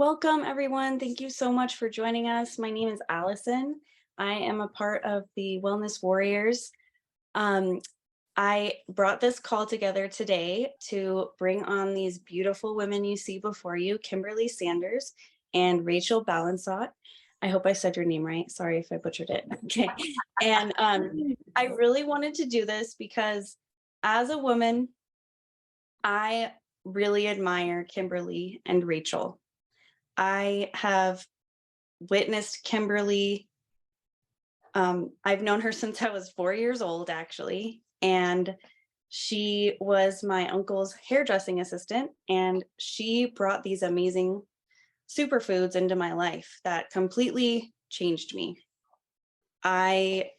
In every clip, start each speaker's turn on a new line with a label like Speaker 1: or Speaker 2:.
Speaker 1: Welcome, everyone. Thank you so much for joining us. My name is Allison. I am a part of the Wellness Warriors. Um, I brought this call together today to bring on these beautiful women you see before you, Kimberly Sanders and Rachel Balansot. I hope I said your name right. Sorry if I butchered it. Okay. And I really wanted to do this because as a woman, I really admire Kimberly and Rachel. I have witnessed Kimberly. I've known her since I was 4 years old, actually. And she was my uncle's hairdressing assistant. And she brought these amazing superfoods into my life that completely changed me. I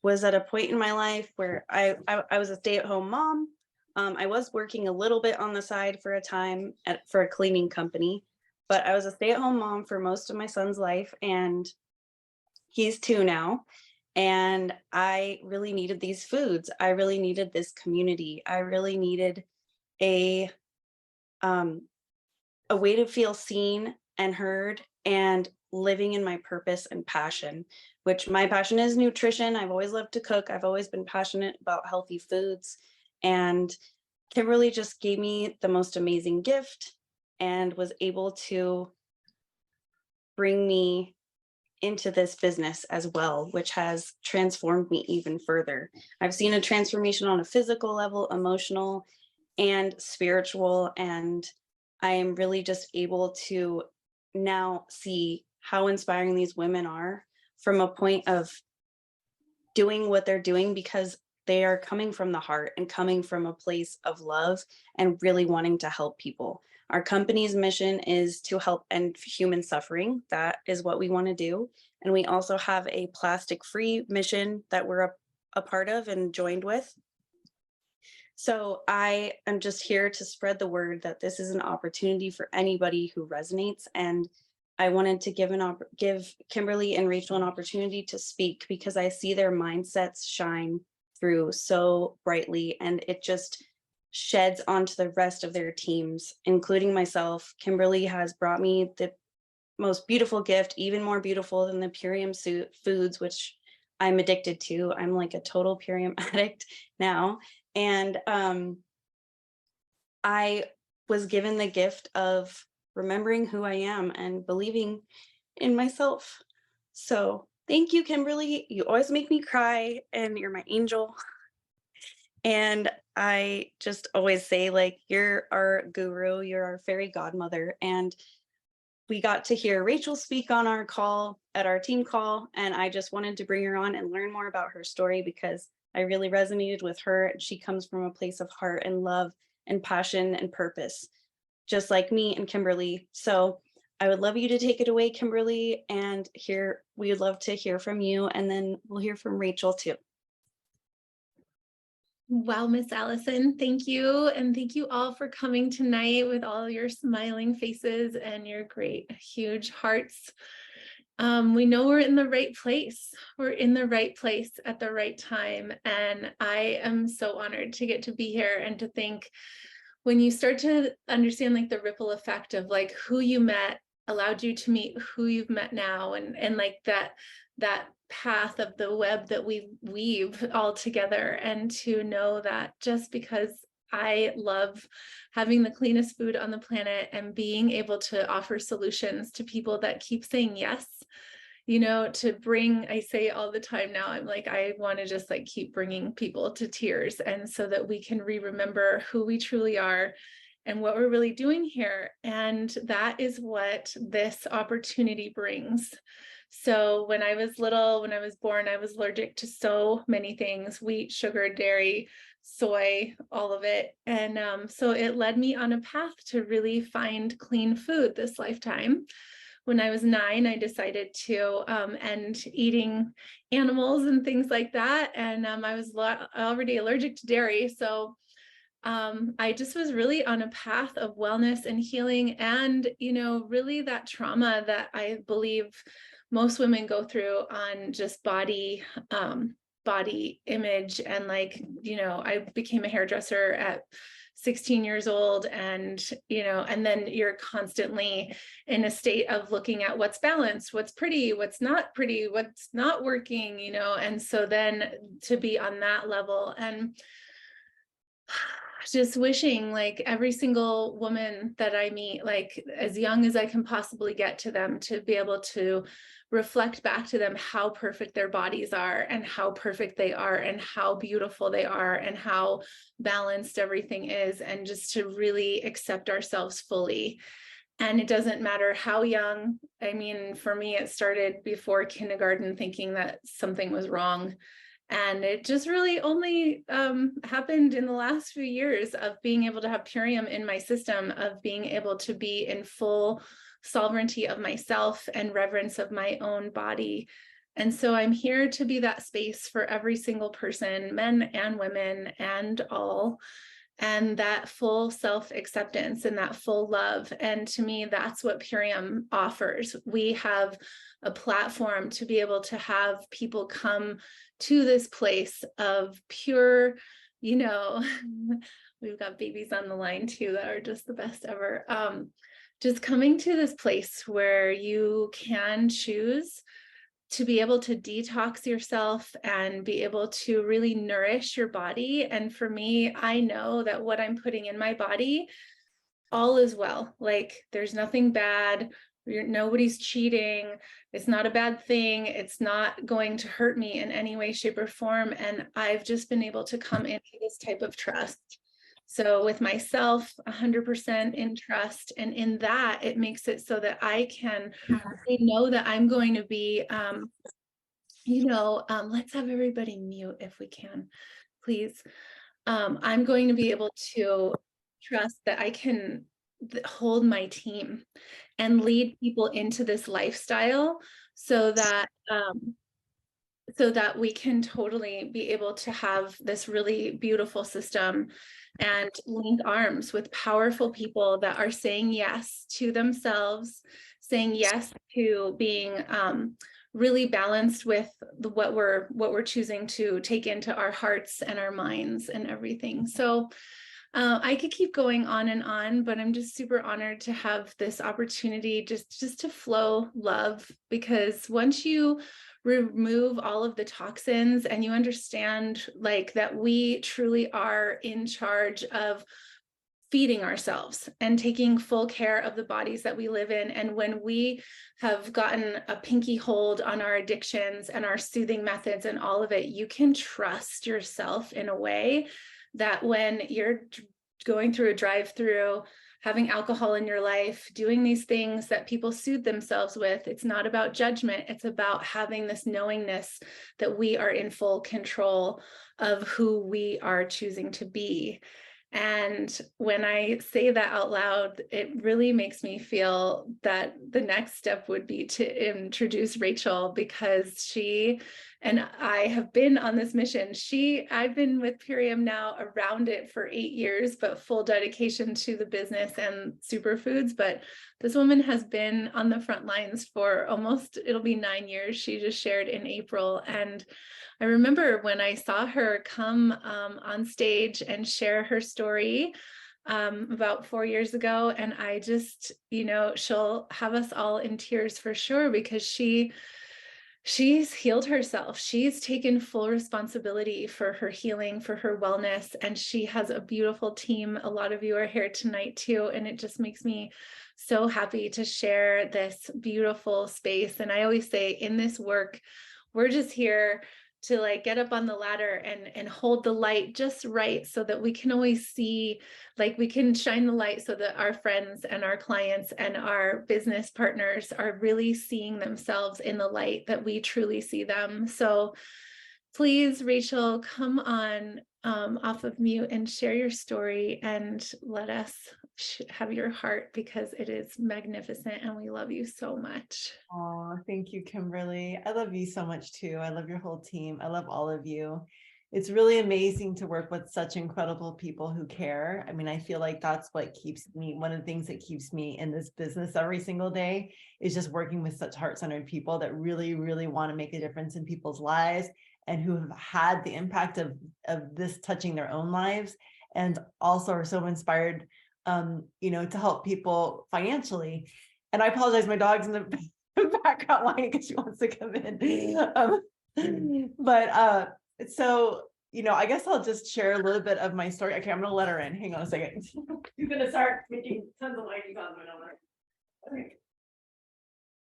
Speaker 1: was at a point in my life where I was a stay-at-home mom. I was working a little bit on the side for a time for a cleaning company, but I was a stay-at-home mom for most of my son's life, and he's 2 now. And I really needed these foods. I really needed this community. I really needed a um, a way to feel seen and heard and living in my purpose and passion, which my passion is nutrition. I've always loved to cook. I've always been passionate about healthy foods. And Kimberly just gave me the most amazing gift and was able to bring me into this business as well, which has transformed me even further. I've seen a transformation on a physical level, emotional, and spiritual. And I am really just able to now see how inspiring these women are from a point of doing what they're doing because they are coming from the heart and coming from a place of love and really wanting to help people. Our company's mission is to help end human suffering. That is what we want to do. And we also have a plastic-free mission that we're a part of and joined with. So I am just here to spread the word that this is an opportunity for anybody who resonates. And I wanted to give Kimberly and Rachel an opportunity to speak because I see their mindsets shine through so brightly, and it just sheds onto the rest of their teams, including myself. Kimberly has brought me the most beautiful gift, even more beautiful than the Purium foods, which I'm addicted to. I'm like a total Purium addict now. And I was given the gift of remembering who I am and believing in myself. So thank you, Kimberly. You always make me cry, and you're my angel. And I just always say, like, you're our guru, you're our fairy godmother. And we got to hear Rachel speak on our call, at our team call, and I just wanted to bring her on and learn more about her story because I really resonated with her. She comes from a place of heart and love and passion and purpose, just like me and Kimberly. So I would love you to take it away, Kimberly, and we would love to hear from you, and then we'll hear from Rachel too.
Speaker 2: Wow, Miss Allison, thank you. And thank you all for coming tonight with all your smiling faces and your great, huge hearts. We know we're in the right place. We're in the right place at the right time. And I am so honored to get to be here and to think when you start to understand like the ripple effect of like who you met allowed you to meet who you've met now, and like that path of the web that we weave all together, and to know that just because I love having the cleanest food on the planet and being able to offer solutions to people that keep saying yes, to bring, I say all the time now, I'm like, I want to just like keep bringing people to tears, and so that we can remember who we truly are and what we're really doing here. And that is what this opportunity brings. So when I was little, when I was born, I was allergic to so many things: wheat, sugar, dairy, soy, all of it. And so it led me on a path to really find clean food this lifetime. When I was 9, I decided to end eating animals and things like that. And I was already allergic to dairy. So I just was really on a path of wellness and healing, and, really that trauma that I believe most women go through on just body image. And like, I became a hairdresser at 16 years old, and and then you're constantly in a state of looking at what's balanced, what's pretty, what's not working, and so then to be on that level, and just wishing like every single woman that I meet, like as young as I can possibly get to them, to be able to reflect back to them how perfect their bodies are and how perfect they are and how beautiful they are and how balanced everything is, and just to really accept ourselves fully. And it doesn't matter how young. I mean, for me, it started before kindergarten, thinking that something was wrong. And it just really only happened in the last few years of being able to have Purium in my system, of being able to be in full sovereignty of myself and reverence of my own body. And so I'm here to be that space for every single person, men and women and all, and that full self-acceptance and that full love. And to me, that's what Purium offers. We have a platform to be able to have people come to this place of pure, we've got babies on the line too that are just the best ever. Just coming to this place where you can choose to be able to detox yourself and be able to really nourish your body. And for me, I know that what I'm putting in my body, all is well. Like there's nothing bad. Nobody's cheating. It's not a bad thing. It's not going to hurt me in any way, shape, or form. And I've just been able to come into this type of trust. So with myself, 100% in trust. And in that, it makes it so that I can know that I'm going to be, let's have everybody mute if we can, please. I'm going to be able to trust that I can hold my team and lead people into this lifestyle so that we can totally be able to have this really beautiful system and link arms with powerful people that are saying yes to themselves, saying yes to being really balanced with what we're choosing to take into our hearts and our minds and everything. So I could keep going on and on, but I'm just super honored to have this opportunity just to flow love, because once you remove all of the toxins and you understand like that we truly are in charge of feeding ourselves and taking full care of the bodies that we live in. And when we have gotten a pinky hold on our addictions and our soothing methods and all of it, you can trust yourself in a way that when you're going through a drive-through, having alcohol in your life, doing these things that people soothe themselves with, it's not about judgment. It's about having this knowingness that we are in full control of who we are choosing to be. And when I say that out loud, it really makes me feel that the next step would be to introduce Rachel, because she and I have been on this mission. I've been with Purium now around it for 8 years, but full dedication to the business and superfoods. But this woman has been on the front lines for it'll be 9 years. She just shared in April. And I remember when I saw her come on stage and share her story about 4 years ago, and I just, she'll have us all in tears for sure, because she's healed herself. She's taken full responsibility for her healing, for her wellness, and she has a beautiful team. A lot of you are here tonight too, and it just makes me so happy to share this beautiful space. And I always say in this work, we're just here to like get up on the ladder and hold the light just right, so that we can always see, like we can shine the light so that our friends and our clients and our business partners are really seeing themselves in the light that we truly see them. So please, Rachel, come on off of mute and share your story and let us have your heart, because it is magnificent and we love you so much.
Speaker 3: Oh, thank you, Kimberly. I love you so much too. I love your whole team. I love all of you. It's really amazing to work with such incredible people who care. I mean, I feel like that's what keeps me, one of the things that keeps me in this business every single day is just working with such heart-centered people that really, really want to make a difference in people's lives and who have had the impact of this touching their own lives. and also are so inspired, to help people financially. And I apologize, my dog's in the background whining because she wants to come in. So, I guess I'll just share a little bit of my story. Okay, I'm gonna let her in. Hang on a second. You're gonna start making tons of whining sounds when I'm like,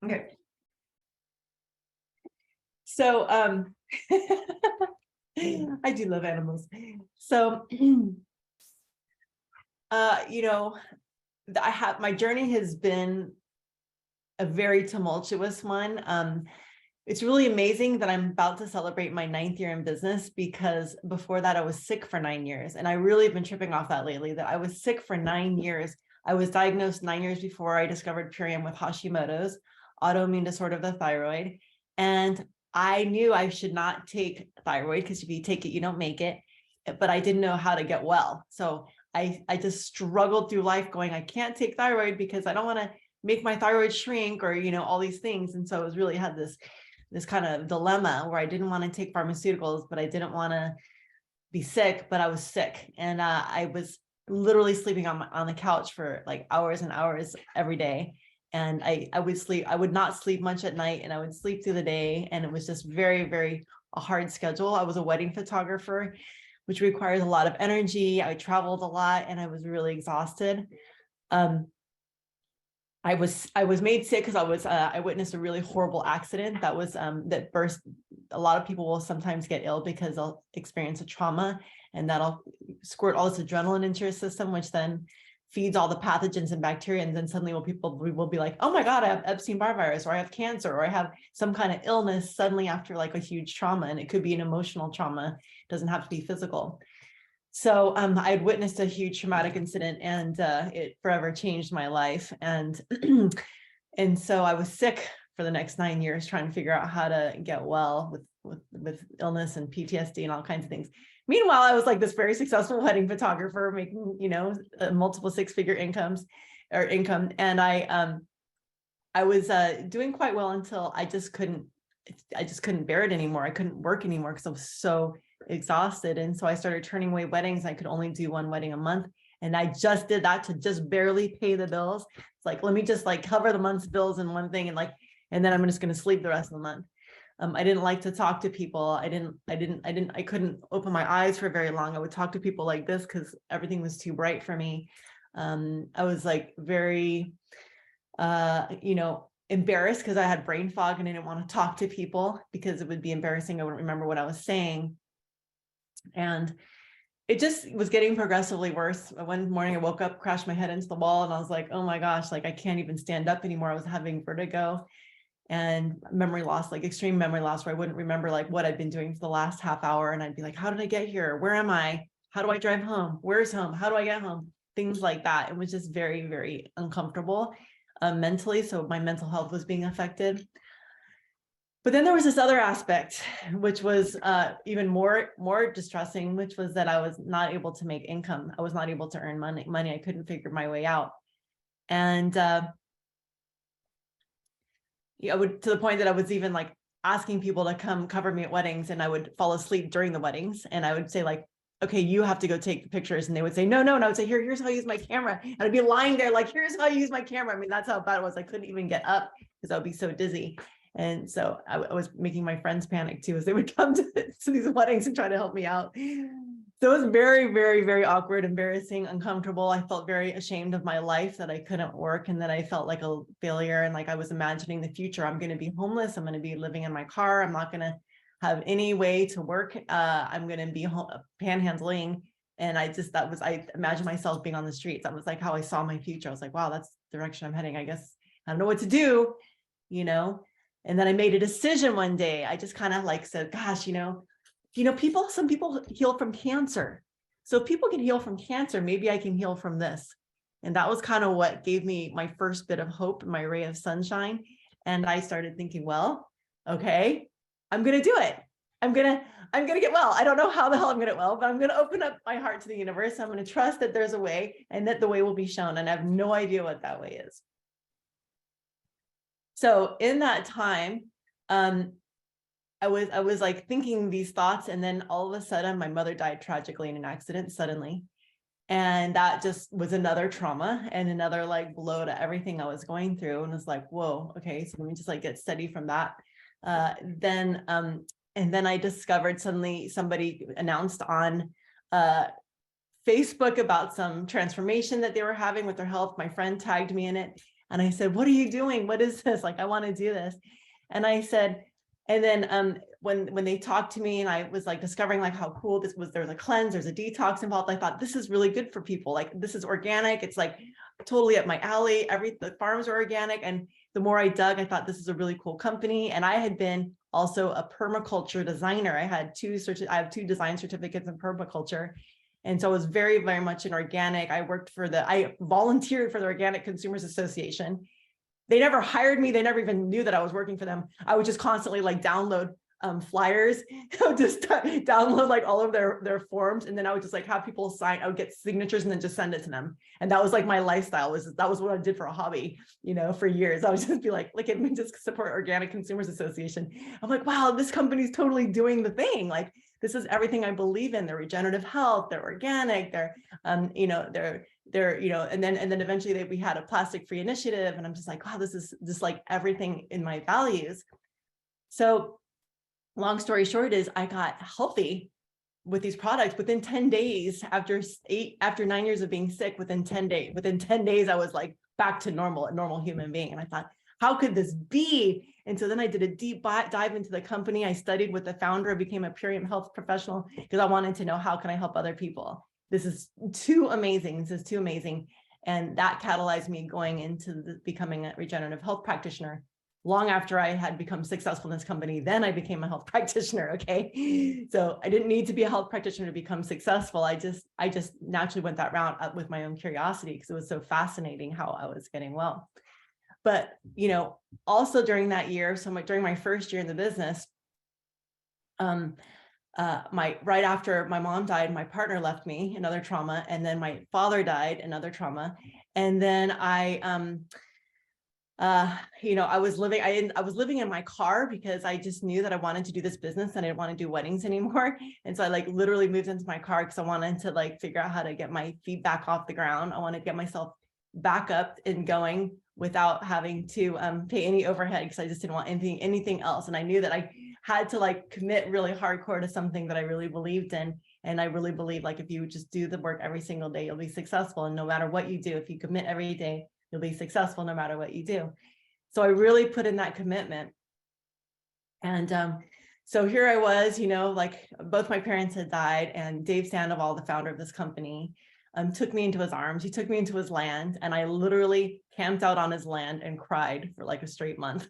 Speaker 3: okay. So, I do love animals. So, my journey has been a very tumultuous one. It's really amazing that I'm about to celebrate my 9th year in business, because before that I was sick for 9 years. And I really have been tripping off that lately, that I was sick for 9 years. I was diagnosed 9 years before I discovered Purium with Hashimoto's, autoimmune disorder of the thyroid. And I knew I should not take thyroid, because if you take it, you don't make it. But I didn't know how to get well. So I just struggled through life going, I can't take thyroid because I don't want to make my thyroid shrink, or, all these things. And so it was really had this kind of dilemma where I didn't want to take pharmaceuticals, but I didn't want to be sick, but I was sick. And I was literally sleeping on the couch for like hours and hours every day. And I would not sleep much at night, and I would sleep through the day. And it was just very, very a hard schedule. I was a wedding photographer, which requires a lot of energy. I traveled a lot, and I was really exhausted. I was made sick because I witnessed a really horrible accident that burst. A lot of people will sometimes get ill because they'll experience a trauma, and that'll squirt all this adrenaline into your system, which then feeds all the pathogens and bacteria. And then suddenly we will be like, oh my God, I have Epstein-Barr virus, or I have cancer, or I have some kind of illness suddenly after like a huge trauma. And it could be an emotional trauma. It doesn't have to be physical. So I had witnessed a huge traumatic incident, and it forever changed my life. And and so I was sick for the next 9 years, trying to figure out how to get well with illness and PTSD and all kinds of things. Meanwhile, I was like this very successful wedding photographer, making multiple 6-figure income. And I was doing quite well until I just couldn't bear it anymore. I couldn't work anymore because I was so exhausted. And so I started turning away weddings. I could only do one wedding a month. And I just did that to just barely pay the bills. It's like, let me just like cover the month's bills in one thing. And then I'm just going to sleep the rest of the month. I didn't like to talk to people. I couldn't open my eyes for very long. I would talk to people like this because everything was too bright for me. I was like very, embarrassed because I had brain fog, and I didn't want to talk to people because it would be embarrassing. I wouldn't remember what I was saying. And it just was getting progressively worse. One morning I woke up, crashed my head into the wall, and I was like, oh my gosh, like I can't even stand up anymore. I was having vertigo and memory loss, like extreme memory loss, where I wouldn't remember like what I'd been doing for the last half hour. And I'd be like, how did I get here? Where am I? How do I drive home? Where's home? How do I get home? Things like that. It was just very, very uncomfortable mentally. So my mental health was being affected. But then there was this other aspect, which was even more distressing, which was that I was not able to make income. I was not able to earn money. I couldn't figure my way out. And I would, to the point that I was even like asking people to come cover me at weddings, and I would fall asleep during the weddings. And I would say like, okay, you have to go take the pictures. And they would say, no. And I would say, here's how I use my camera. And I'd be lying there like, here's how I use my camera. I mean, that's how bad it was. I couldn't even get up because I would be so dizzy. And so I was making my friends panic too, as they would come to these weddings and try to help me out. So it was very, very, very awkward, embarrassing, uncomfortable. I felt very ashamed of my life, that I couldn't work, and that I felt like a failure. And like I was imagining the future. I'm going to be homeless. I'm going to be living in my car. I'm not going to have any way to work. I'm going to be panhandling. And I imagined myself being on the streets. That was like how I saw my future. I was like, wow, that's the direction I'm heading. I guess I don't know what to do, And then I made a decision one day. I just kind of like said, gosh, some people heal from cancer. So if people can heal from cancer, maybe I can heal from this. And that was kind of what gave me my first bit of hope, my ray of sunshine. And I started thinking, well, okay, I'm going to do it. I'm going to get well. I don't know how the hell I'm going to get well, but I'm going to open up my heart to the universe. I'm going to trust that there's a way, and that the way will be shown. And I have no idea what that way is. So in that time, I was like thinking these thoughts, and then all of a sudden my mother died tragically in an accident suddenly. And that just was another trauma and another like blow to everything I was going through. And it's like, whoa, okay, so let me just like get steady from that. And then I discovered suddenly somebody announced on Facebook about some transformation that they were having with their health. My friend tagged me in it. And I said, what are you doing? What is this? Like, I want to do this. And I said, and then when they talked to me and I was like discovering like how cool this was, there's a cleanse, there's a detox involved. I thought this is really good for people. Like this is organic. It's like totally up my alley. The farms are organic. And the more I dug, I thought this is a really cool company. And I had been also a permaculture designer. I have two design certificates in permaculture. And so I was very, very much an organic. I volunteered for the Organic Consumers Association. They never hired me. They never even knew that I was working for them. I would just constantly like download flyers. I would just download like all of their forms. And then I would just like have people sign, I would get signatures and then just send it to them. And that was like my lifestyle. That was what I did for a hobby, for years. I would just be like, look at me, just support Organic Consumers Association. I'm like, wow, this company's totally doing the thing. Like, this is everything I believe in. They're regenerative health, they're organic, they're and then eventually we had a plastic-free initiative. And I'm just like, wow, this is just like everything in my values. So long story short is I got healthy with these products within 10 days after 9 years of being sick. Within 10 days, I was like back to normal, a normal human being. And I thought, how could this be? And so then I did a deep dive into the company. I studied with the founder, became a Purium health professional because I wanted to know how can I help other people. This is too amazing. And that catalyzed me going into becoming a regenerative health practitioner. Long after I had become successful in this company, then I became a health practitioner. Okay. So I didn't need to be a health practitioner to become successful. I just naturally went that route up with my own curiosity because it was so fascinating how I was getting well. But, also during that year, during my first year in the business, right after my mom died, my partner left me, another trauma. And then my father died, another trauma. And then I was living in my car because I just knew that I wanted to do this business and I didn't want to do weddings anymore. And so I like literally moved into my car because I wanted to like figure out how to get my feet back off the ground. I wanted to get myself back up and going without having to pay any overhead because I just didn't want anything else. And I knew that I had to like commit really hardcore to something that I really believed in. And I really believe like if you just do the work every single day, you'll be successful. And no matter what you do, if you commit every day, you'll be successful no matter what you do. So I really put in that commitment. And so here I was, like both my parents had died, and Dave Sandoval, the founder of this company, took me into his arms. He took me into his land, and I literally camped out on his land and cried for like a straight month.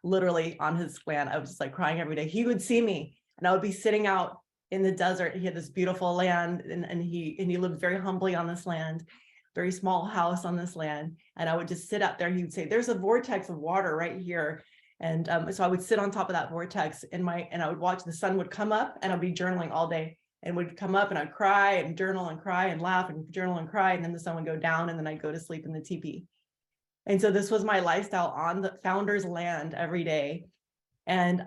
Speaker 3: Literally on his land, I was just like crying every day. He would see me, and I would be sitting out in the desert. He had this beautiful land, and he lived very humbly on this land, very small house on this land. And I would just sit out there. He would say, "There's a vortex of water right here." And so I would sit on top of that vortex and I would watch the sun would come up, and I'd be journaling all day. And would come up and I'd cry and journal and cry and laugh and journal and cry. And then the sun would go down, and then I'd go to sleep in the teepee. And so this was my lifestyle on the founder's land every day. And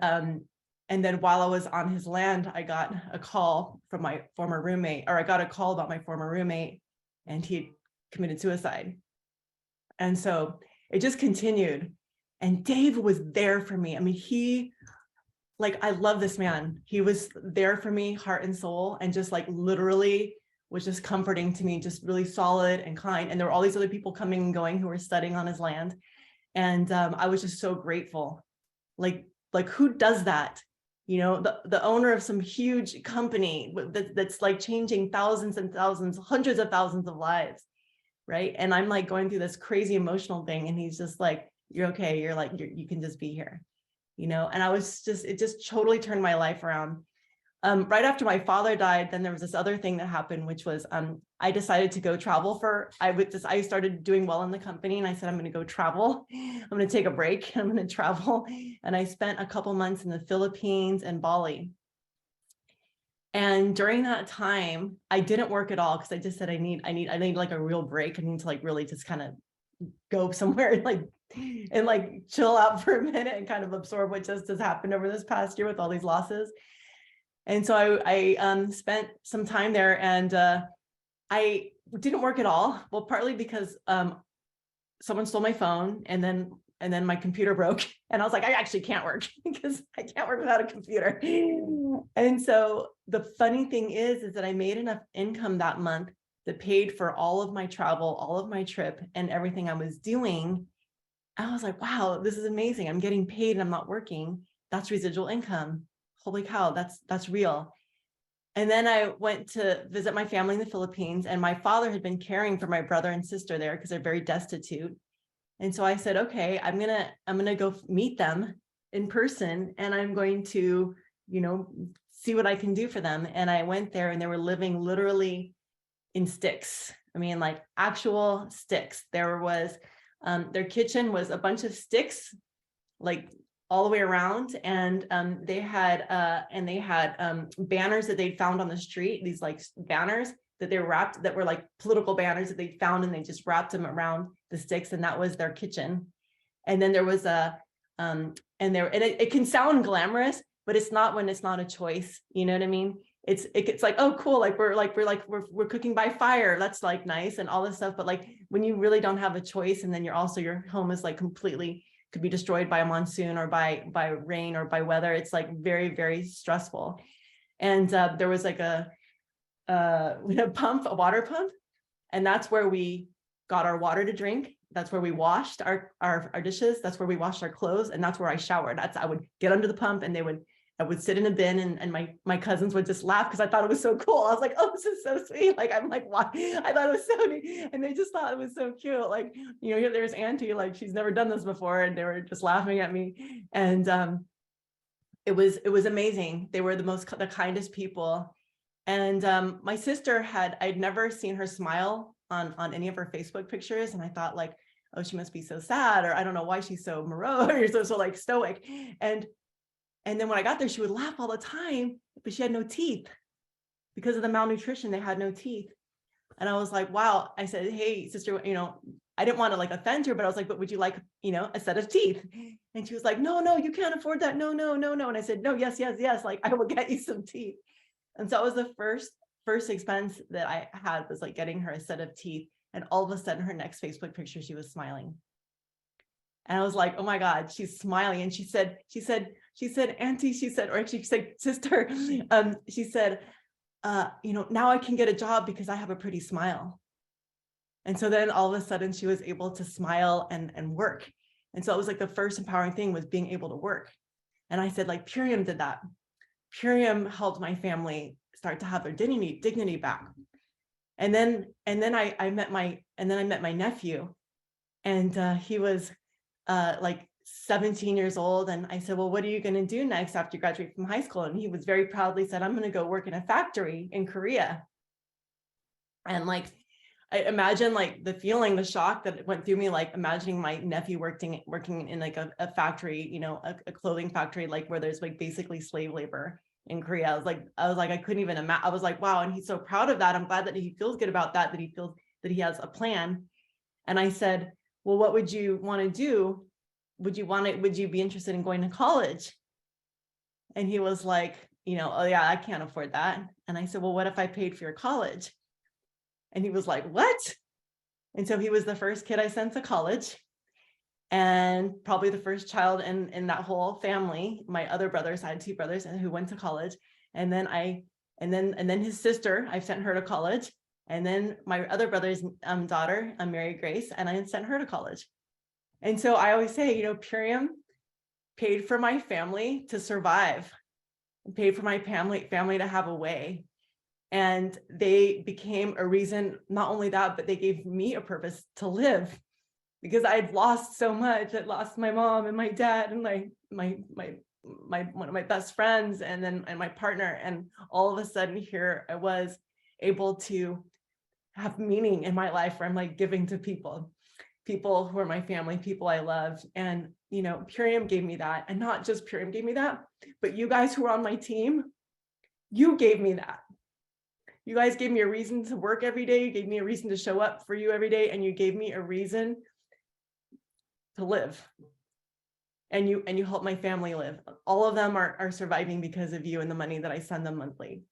Speaker 3: then while I was on his land, I got a call from my former roommate, or I got a call about my former roommate, and he had committed suicide. And so it just continued. And Dave was there for me. I mean, I love this man. He was there for me, heart and soul, and just like literally was just comforting to me, just really solid and kind. And there were all these other people coming and going who were studying on his land. And I was just so grateful. Like who does that? The owner of some huge company that's like changing thousands and thousands, hundreds of thousands of lives. Right. And I'm like going through this crazy emotional thing. And he's just like, you're okay. You're like, you can just be here. And it just totally turned my life around. Right after my father died, then there was this other thing that happened, which was I decided to go travel I started doing well in the company, and I said, I'm going to go travel. I'm going to take a break. I'm going to travel. And I spent a couple months in the Philippines and Bali. And during that time, I didn't work at all because I just said, I need like a real break. I need to like really just kind of go somewhere and like chill out for a minute and kind of absorb what just has happened over this past year with all these losses. And so I spent some time there, and I didn't work at all. Well, partly because someone stole my phone, and then my computer broke, and I was like, I actually can't work because I can't work without a computer. And so the funny thing is that I made enough income that month that paid for all of my travel, all of my trip, and everything I was doing. I was like, wow, this is amazing. I'm getting paid and I'm not working. That's residual income. Holy cow, that's real. And then I went to visit my family in the Philippines, and my father had been caring for my brother and sister there because they're very destitute. And so I said, okay, I'm gonna go meet them in person, and I'm going to, see what I can do for them. And I went there, and they were living literally in sticks. I mean, like actual sticks. There was their kitchen was a bunch of sticks, like all the way around, and they had banners that they'd found on the street. These like banners that they wrapped, that were like political banners that they found, and they just wrapped them around the sticks, and that was their kitchen. And then there was and it can sound glamorous, but it's not when it's not a choice. You know what I mean? It's like, oh cool, like we're cooking by fire, that's like nice and all this stuff. But like when you really don't have a choice, and then your home is like completely could be destroyed by a monsoon or by rain or by weather, it's like very, very stressful. And there was like a water pump, and that's where we got our water to drink. That's where we washed our dishes. That's where we washed our clothes, and that's where I showered. I would get under the pump, and I would sit in a bin, and my cousins would just laugh because I thought it was so cool. I was like, oh, this is so sweet. Like, I'm like, why? I thought it was so neat. And they just thought it was so cute. Like, here there's Auntie, like she's never done this before. And they were just laughing at me. And it was amazing. They were the kindest people. And my sister I'd never seen her smile on any of her Facebook pictures. And I thought like, oh, she must be so sad, or I don't know why she's so morose or so like stoic. And then when I got there, she would laugh all the time, but she had no teeth. Because of the malnutrition, they had no teeth. And I was like, wow. I said, hey, sister, I didn't want to like offend her, but I was like, but would you like, a set of teeth? And she was like, no, you can't afford that. No. And I said, no, yes. Like, I will get you some teeth. And so it was the first expense that I had, was like getting her a set of teeth. And all of a sudden, her next Facebook picture, she was smiling. And I was like, oh my God, she's smiling. And she said, Auntie, or actually she said, sister, she said, now I can get a job because I have a pretty smile. And so then all of a sudden she was able to smile and work. And so it was like the first empowering thing was being able to work. And I said, like, Purium did that. Purium helped my family start to have their dignity back. And then I met my nephew, and he was like 17 years old. And I said, well, what are you going to do next after you graduate from high school? And he was very proudly said, I'm going to go work in a factory in Korea. And like, I imagine like the shock that went through me, like imagining my nephew working in like a factory, a clothing factory, like where there's like basically slave labor in Korea. I was like, I couldn't even imagine. I was like, wow. And he's so proud of that. I'm glad that he feels good about that he feels that he has a plan. And I said, well, what would you want to do? Would you be interested in going to college? And he was like, oh yeah, I can't afford that. And I said, well, what if I paid for your college? And he was like, what? And so he was the first kid I sent to college, and probably the first child in that whole family. My other brothers, I had two brothers who went to college. And then his sister, I sent her to college. And then my other brother's daughter, Mary Grace, and I sent her to college. And so I always say, Purium paid for my family to survive, paid for my family to have a way. And they became a reason, not only that, but they gave me a purpose to live, because I'd lost so much. I'd lost my mom and my dad and my one of my best friends, and my partner. And all of a sudden here I was able to have meaning in my life, where I'm like giving to people who are my family, people I love. And, Purium gave me that. And not just Purium gave me that, but you guys who are on my team, you gave me that. You guys gave me a reason to work every day. You gave me a reason to show up for you every day. And you gave me a reason to live. And you help my family live. All of them are surviving because of you and the money that I send them monthly.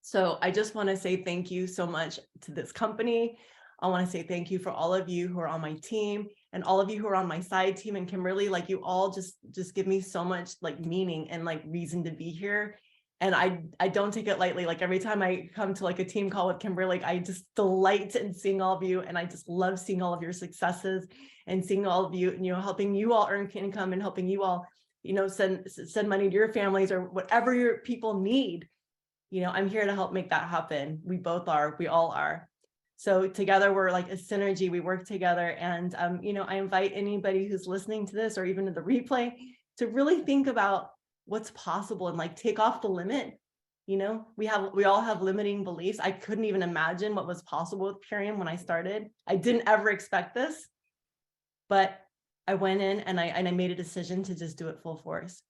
Speaker 3: So I just want to say thank you so much to this company. I want to say thank you for all of you who are on my team and all of you who are on my side team, and Kimberly, like you all just give me so much like meaning and like reason to be here. And I don't take it lightly. Like every time I come to like a team call with Kimberly, like I just delight in seeing all of you, and I just love seeing all of your successes and seeing all of you, helping you all earn income and helping you all, send money to your families or whatever your people need. I'm here to help make that happen. We both are, we all are. So together we're like a synergy, we work together. And, I invite anybody who's listening to this or even to the replay to really think about what's possible and like take off the limit. We all have limiting beliefs. I couldn't even imagine what was possible with Purium when I started. I didn't ever expect this, but I went in and I made a decision to just do it full force.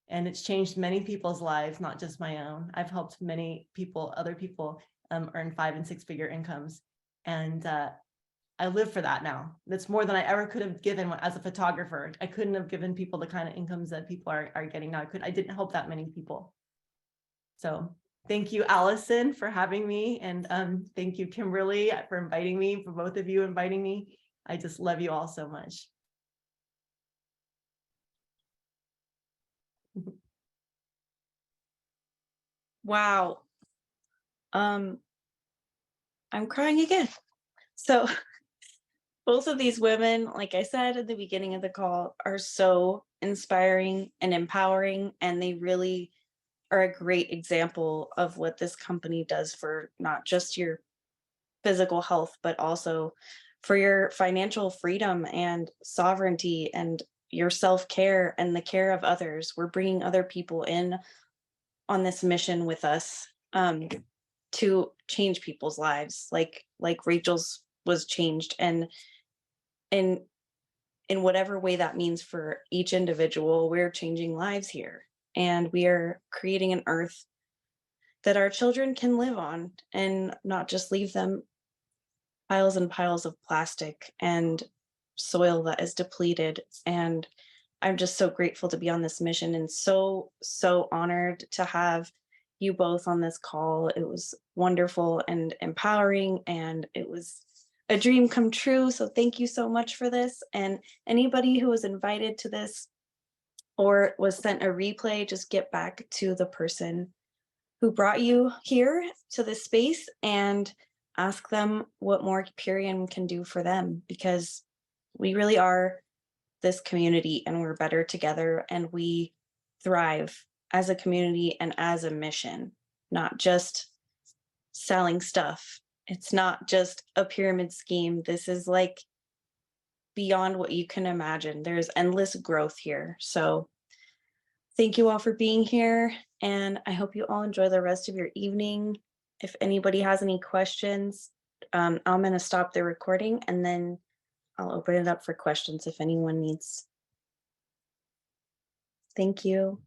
Speaker 3: And it's changed many people's lives, not just my own. I've helped many people, other people, earn 5- and 6-figure incomes. And I live for that now. That's more than I ever could have given as a photographer. I couldn't have given people the kind of incomes that people are getting now. I didn't help that many people. So thank you, Allison, for having me. And thank you, Kimberly, for inviting me, for both of you inviting me. I just love you all so much.
Speaker 1: Wow. I'm crying again. So both of these women, like I said at the beginning of the call, are so inspiring and empowering, and they really are a great example of what this company does for not just your physical health, but also for your financial freedom and sovereignty and your self-care and the care of others. We're bringing other people in on this mission with us, to change people's lives, like Rachel's was changed, and in whatever way that means for each individual, we're changing lives here, and we are creating an earth that our children can live on and not just leave them piles and piles of plastic and soil that is depleted. And I'm just so grateful to be on this mission, and so honored to have you both on this call. It was wonderful and empowering, and it was a dream come true. So thank you so much for this. And anybody who was invited to this or was sent a replay, just get back to the person who brought you here to this space and ask them what more Purium can do for them, because we really are this community and we're better together, and we thrive as a community and as a mission, not just selling stuff. It's not just a pyramid scheme. This is like beyond what you can imagine. There's endless growth here. So thank you all for being here, and I hope you all enjoy the rest of your evening. If anybody has any questions, I'm going to stop the recording and then I'll open it up for questions if anyone needs. Thank you.